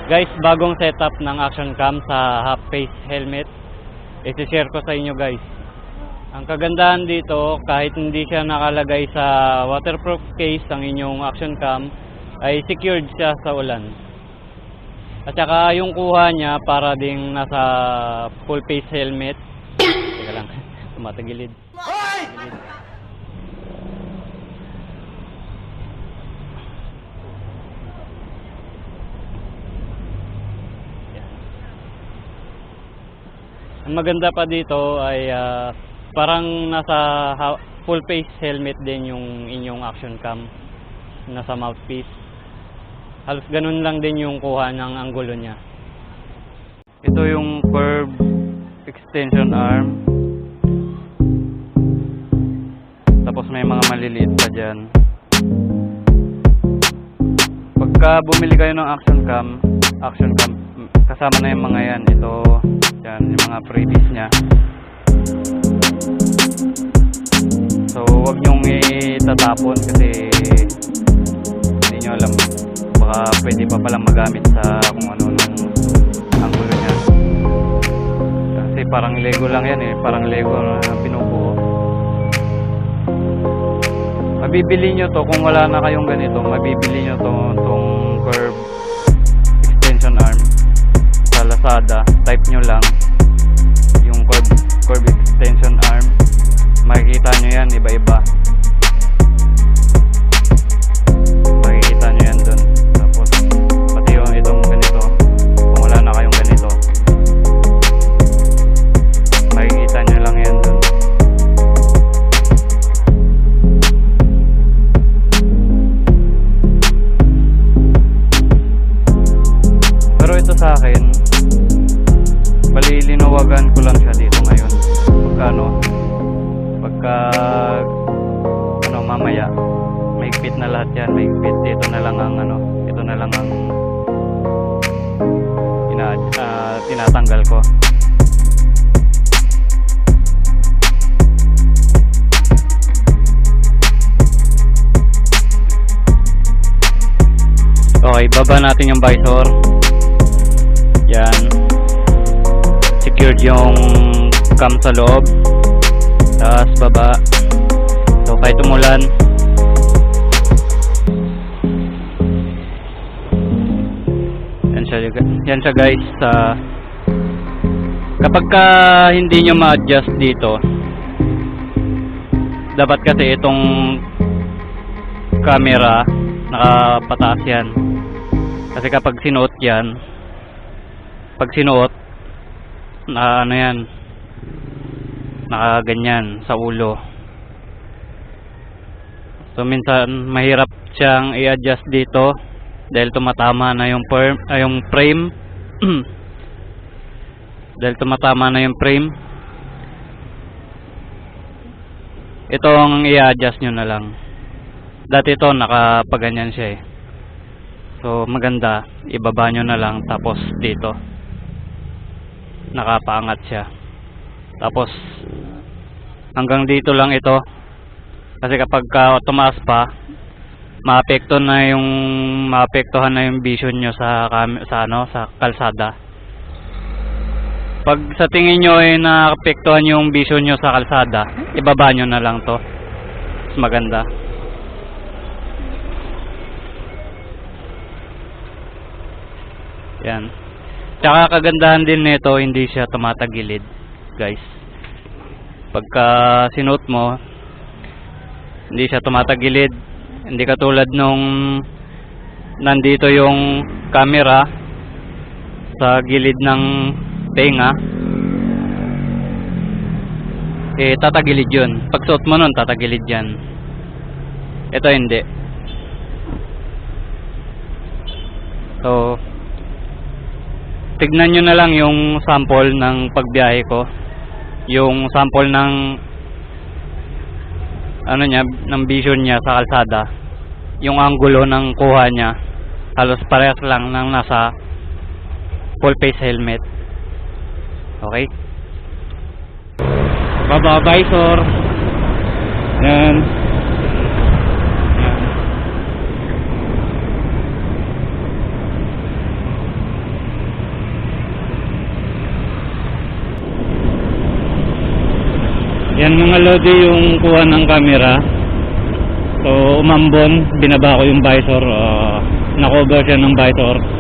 Guys, bagong setup ng action cam sa half face helmet. I-share ko sa inyo guys. Ang kagandahan dito, kahit hindi siya nakalagay sa waterproof case ang inyong action cam, ay secured siya sa ulan. At saka yung kuha niya para ding nasa full face helmet. Teka lang, tumatagilid. Ang maganda pa dito ay parang nasa full face helmet din yung inyong action cam, nasa mouthpiece. Halos ganun lang din yung kuha ng anggulo niya. Ito yung curve extension arm. Tapos may mga maliliit pa dyan. Pagka bumili kayo ng action cam, kasama na yung mga yan. Ito, yan, yung mga freebies nya. So, wag nyong itatapon kasi hindi nyo alam. Baka pwede pa palang magamit sa kung ano nung anggulo nya. Kasi parang Lego lang yan eh. Parang Lego na pinubuo. Mabibili nyo to kung wala na kayong ganito. Mabibili nyo tong curve extension arm sa Lazada. Type nyo lang yung curve extension arm. Makikita nyo yan, iba-iba. Makikita nyo yan dun. Tapos pati yung itong ganito, kung wala na kayong ganito, makikita nyo lang yan dun. Pero ito sa akin, balilinawagan ko lang siya dito ngayon. Pagka mamaya maigpit na lahat yan, maigpit. Ito na lang ang tinatanggal ko. Okay, baba natin yung visor. Yan, secured yung cam sa loob. Tapos baba. So kahit umulan, yan siya guys. Kapag hindi nyo ma-adjust dito, dapat kasi itong camera nakapataas yan. Kasi kapag sinuot yan, na ano yan, nakaganyan sa ulo. So minsan mahirap siyang i-adjust dito dahil tumatama na yung frame. Dahil tumatama na yung frame. Ito ang i-adjust nyo na lang. Dati ito nakapaganyan siya eh. So maganda, ibaba nyo na lang, tapos dito nakapaangat siya. Tapos hanggang dito lang ito. Kasi kapag tumaas pa, maapektuhan na yung vision nyo sa kalsada. Pag sa tingin nyo ay naapektuhan yung vision nyo sa kalsada, ibaba nyo na lang to. Mas maganda. Yan. Tsaka kagandahan din nito, hindi siya tumatagilid, guys. Pagka sinuot mo, hindi siya tumatagilid. Hindi katulad nung nandito yung camera sa gilid ng tenga, tatagilid yun. Pag suot mo nun, tatagilid yan. Ito hindi. So tignan nyo na lang yung sample ng pagbiyahe ko, yung sample ng ng vision niya sa kalsada, yung angulo ng kuha niya halos parehas lang ng nasa full face helmet. Okay, baba visor. Yan. Yan mga lodi yung kuha ng camera. So umambon, binaba ko yung visor, nakover siya ng visor.